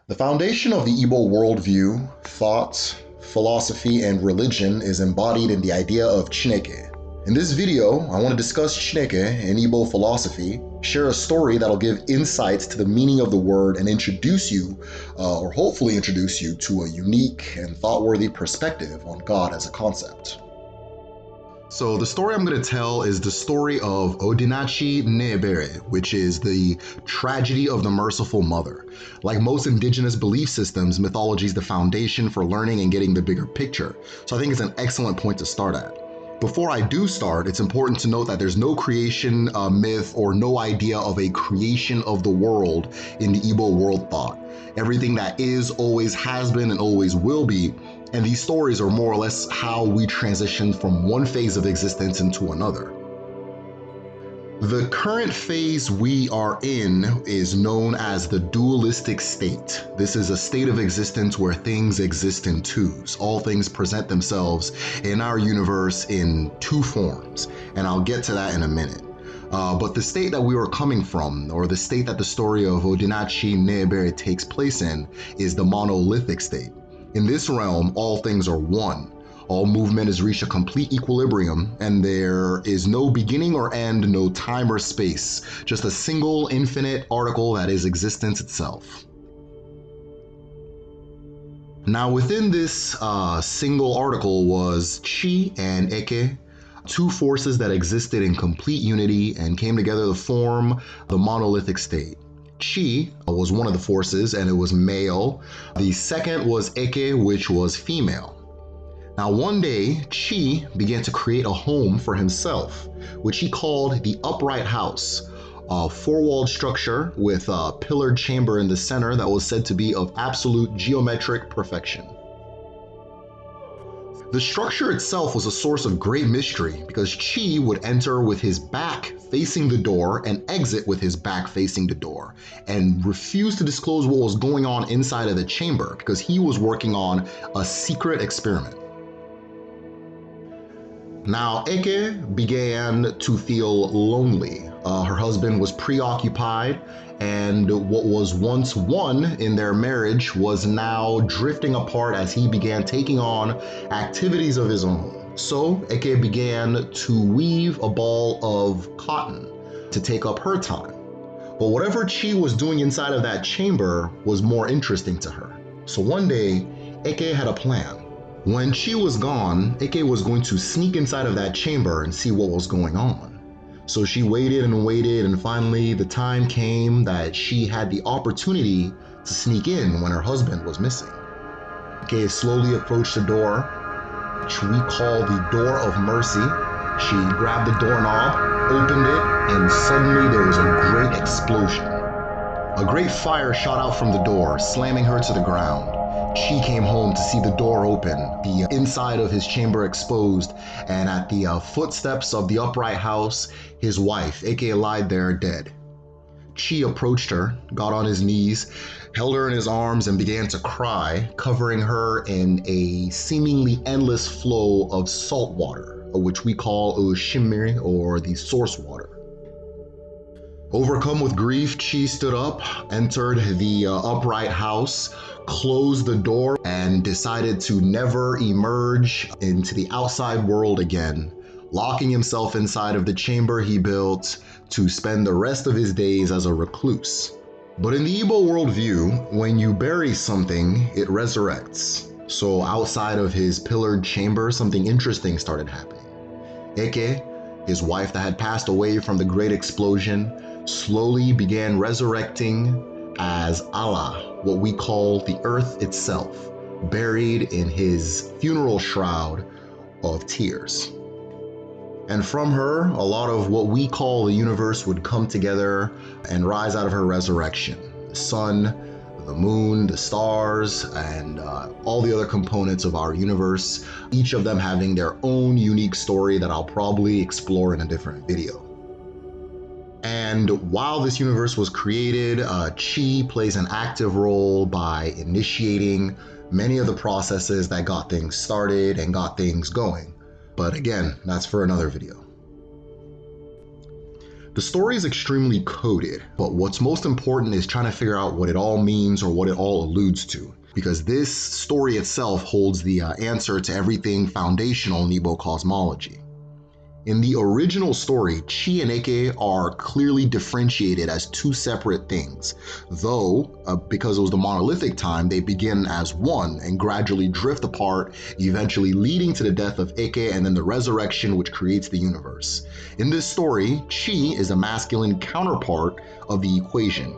The foundation of the Igbo worldview, thought, philosophy, and religion is embodied in the idea of Chineke. In this video, I want to discuss Chineke in Igbo philosophy, share a story that'll give insights to the meaning of the word, and introduce you, or hopefully introduce you, to a unique and thought-worthy perspective on God as a concept. So the story I'm going to tell is the story of Odinani, which is the tragedy of the merciful mother. Like most indigenous belief systems, mythology is the foundation for learning and getting the bigger picture. So I think it's an excellent point to start at. Before I do start, it's important to note that there's no creation myth or no idea of a creation of the world in the Igbo world thought. Everything that is, always has been, and always will be. And these stories are more or less how we transition from one phase of existence into another. The current phase we are in is known as the dualistic state. This is a state of existence where things exist in twos. All things present themselves in our universe in two forms, and I'll get to that in a minute. But the state that we are coming from, or the state that the story of Odinani takes place in, is the monolithic state. In this realm, all things are one. All movement has reached a complete equilibrium, and there is no beginning or end, no time or space, just a single infinite article that is existence itself. Now within this single article was Chi and Eke, two forces that existed in complete unity and came together to form the monolithic state. Chi was one of the forces, and it was male. The second was Eke, which was female. Now one day, Chi began to create a home for himself, which he called the upright house, a four-walled structure with a pillared chamber in the center that was said to be of absolute geometric perfection. The structure itself was a source of great mystery because Chi would enter with his back facing the door and exit with his back facing the door, and refused to disclose what was going on inside of the chamber because he was working on a secret experiment. Now, Eke began to feel lonely. Her husband was preoccupied, and what was once one in their marriage was now drifting apart as he began taking on activities of his own. So Eke began to weave a ball of cotton to take up her time. But whatever Chi was doing inside of that chamber was more interesting to her. So one day, Eke had a plan. When Chi was gone, Eke was going to sneak inside of that chamber and see what was going on. So she waited and waited, and finally the time came that she had the opportunity to sneak in when her husband was missing. Eke slowly approached the door, which we call the Door of Mercy. She grabbed the doorknob, opened it, and suddenly there was a great explosion. A great fire shot out from the door, slamming her to the ground. Chi came home to see the door open, the inside of his chamber exposed, and at the footsteps of the upright house, his wife, Eke, lied there dead. Chi approached her, got on his knees, held her in his arms, and began to cry, covering her in a seemingly endless flow of salt water, which we call Oshimiri, or the source water. Overcome with grief, Chi stood up, entered the upright house, closed the door, and decided to never emerge into the outside world again, locking himself inside of the chamber he built to spend the rest of his days as a recluse. But in the Igbo worldview, when you bury something, it resurrects. So outside of his pillared chamber, something interesting started happening. Eke, his wife that had passed away from the great explosion, slowly began resurrecting as Allah, what we call the earth itself, buried in his funeral shroud of tears. And from her, a lot of what we call the universe would come together and rise out of her resurrection. The sun, the moon, the stars, and all the other components of our universe, each of them having their own unique story that I'll probably explore in a different video. And while this universe was created, Chi plays an active role by initiating many of the processes that got things started and got things going. But again, that's for another video. The story is extremely coded, but what's most important is trying to figure out what it all means or what it all alludes to, because this story itself holds the answer to everything foundational in Igbo cosmology. In the original story, Chi and Eke are clearly differentiated as two separate things, though, because it was the monolithic time, they begin as one and gradually drift apart, eventually leading to the death of Eke and then the resurrection which creates the universe. In this story, Chi is a masculine counterpart of the equation.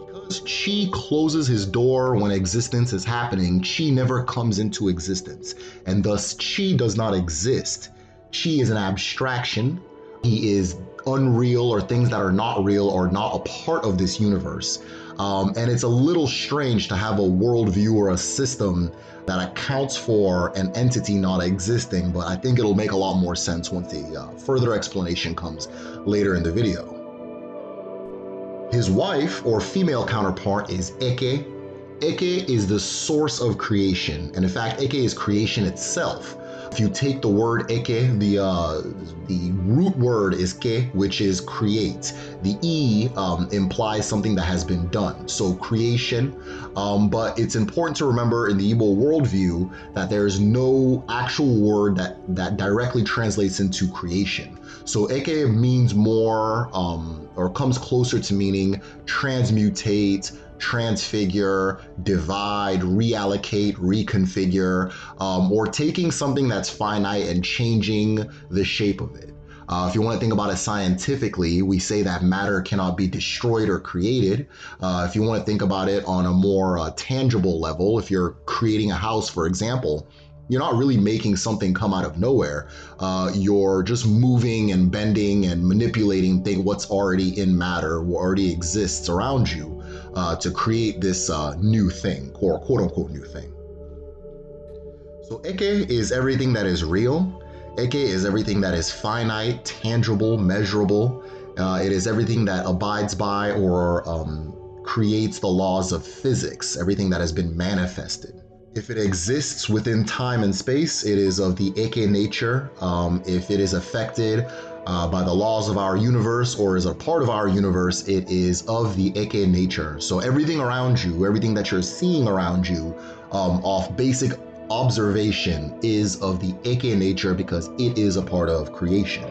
Because Chi closes his door when existence is happening, Chi never comes into existence, and thus Chi does not exist. Chi is an abstraction. He is unreal, or things that are not real or not a part of this universe. And it's a little strange to have a worldview or a system that accounts for an entity not existing, but I think it'll make a lot more sense once the further explanation comes later in the video. His wife or female counterpart is Eke. Eke is the source of creation, and in fact, Eke is creation itself. If you take the word Eke, the root word is ke, which is create. The E implies something that has been done, so creation. But it's important to remember in the Igbo worldview that there's no actual word that directly translates into creation. So Eke means more, or comes closer to meaning transmutate, transfigure, divide, reallocate, reconfigure, or taking something that's finite and changing the shape of it. If you want to think about it scientifically, we say that matter cannot be destroyed or created. If you want to think about it on a more tangible level, if you're creating a house, for example, you're not really making something come out of nowhere. You're just moving and bending and manipulating what's already in matter, what already exists around you, to create this new thing, or quote unquote new thing. So Eke is everything that is real. Eke is everything that is finite, tangible, measurable. It is everything that abides by or creates the laws of physics, everything that has been manifested. If it exists within time and space, it is of the Eke nature. If it is affected by the laws of our universe or is a part of our universe, it is of the Eke nature. So everything around you, everything that you're seeing around you, off basic observation, is of the Eke nature because it is a part of creation.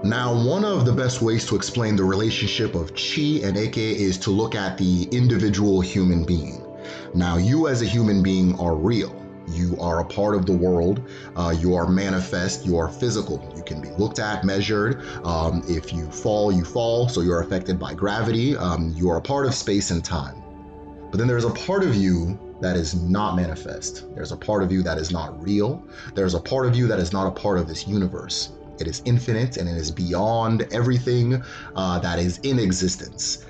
Now, one of the best ways to explain the relationship of Chi and Eke is to look at the individual human being. Now, you as a human being are real. You are a part of the world. You are manifest. You are physical. You can be looked at, measured. If you fall, you fall. So you're affected by gravity. You are a part of space and time. But then there's a part of you that is not manifest. There's a part of you that is not real. There's a part of you that is not a part of this universe. It is infinite and it is beyond everything that is in existence.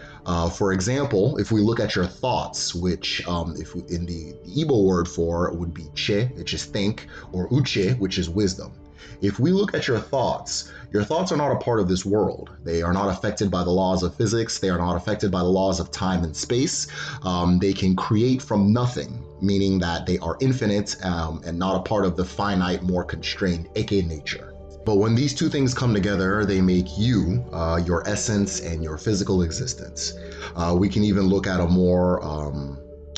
For example, if we look at your thoughts, which in the Igbo word for would be che, which is think, or uche, which is wisdom. If we look at your thoughts are not a part of this world. They are not affected by the laws of physics. They are not affected by the laws of time and space. They can create from nothing, meaning that they are infinite and not a part of the finite, more constrained Eke nature. But when these two things come together, they make you, your essence and your physical existence. We can even look at a more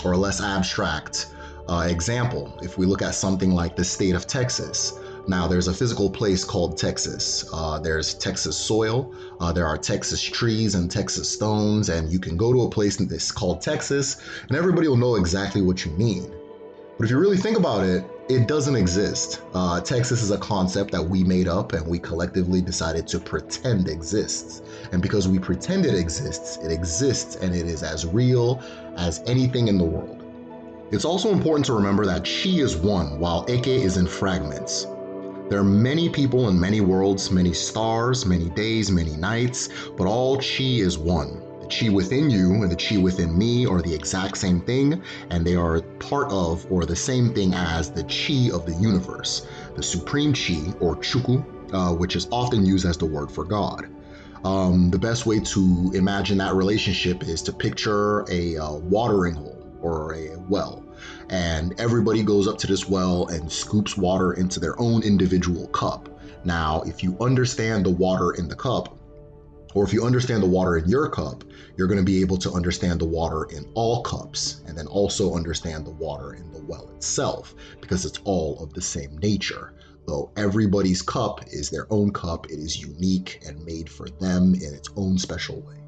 or less abstract example. If we look at something like the state of Texas. Now, there's a physical place called Texas. There's Texas soil. There are Texas trees and Texas stones, and you can go to a place that's called Texas, and everybody will know exactly what you mean. But if you really think about it, it doesn't exist. Texas is a concept that we made up and we collectively decided to pretend exists. And because we pretend it exists, and it is as real as anything in the world. It's also important to remember that Chi is one, while Eke is in fragments. There are many people in many worlds, many stars, many days, many nights, but all Chi is one. The Chi within you and the Chi within me are the exact same thing, and they are part of or the same thing as the Chi of the universe, the supreme Chi, or Chukwu, which is often used as the word for God. The best way to imagine that relationship is to picture a watering hole or a well. And everybody goes up to this well and scoops water into their own individual cup. Now, if you understand the water in the cup, or if you understand the water in your cup, you're going to be able to understand the water in all cups, and then also understand the water in the well itself, because it's all of the same nature. Though everybody's cup is their own cup, it is unique and made for them in its own special way.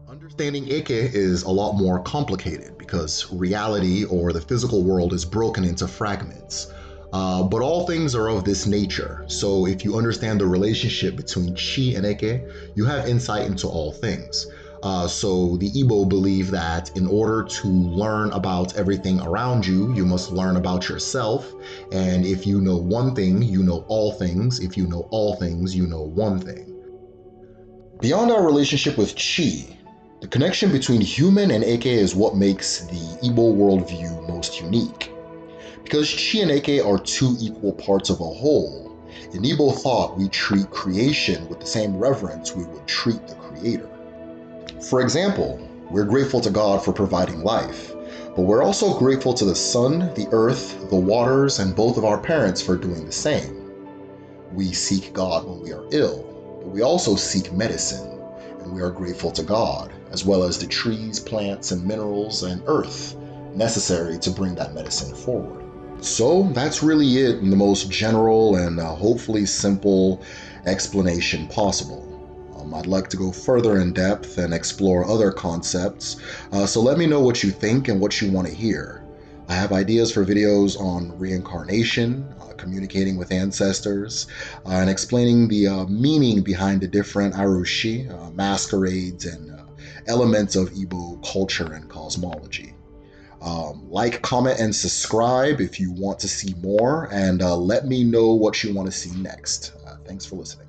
Understanding Eke is a lot more complicated because reality, or the physical world, is broken into fragments. But all things are of this nature, so if you understand the relationship between Chi and Eke, you have insight into all things. So the Igbo believe that in order to learn about everything around you, you must learn about yourself. And if you know one thing, you know all things. If you know all things, you know one thing. Beyond our relationship with Chi, the connection between human and Eke is what makes the Igbo worldview most unique. Because Chi and Eke are two equal parts of a whole, in Igbo thought we treat creation with the same reverence we would treat the creator. For example, we're grateful to God for providing life, but we're also grateful to the sun, the earth, the waters, and both of our parents for doing the same. We seek God when we are ill, but we also seek medicine, and we are grateful to God, as well as the trees, plants, and minerals and earth necessary to bring that medicine forward. So that's really it in the most general and hopefully simple explanation possible. I'd like to go further in depth and explore other concepts, so let me know what you think and what you want to hear. I have ideas for videos on reincarnation, communicating with ancestors, and explaining the meaning behind the different arushi, masquerades, and elements of Igbo culture and cosmology. Like, comment, and subscribe if you want to see more, and let me know what you want to see next. Thanks for listening.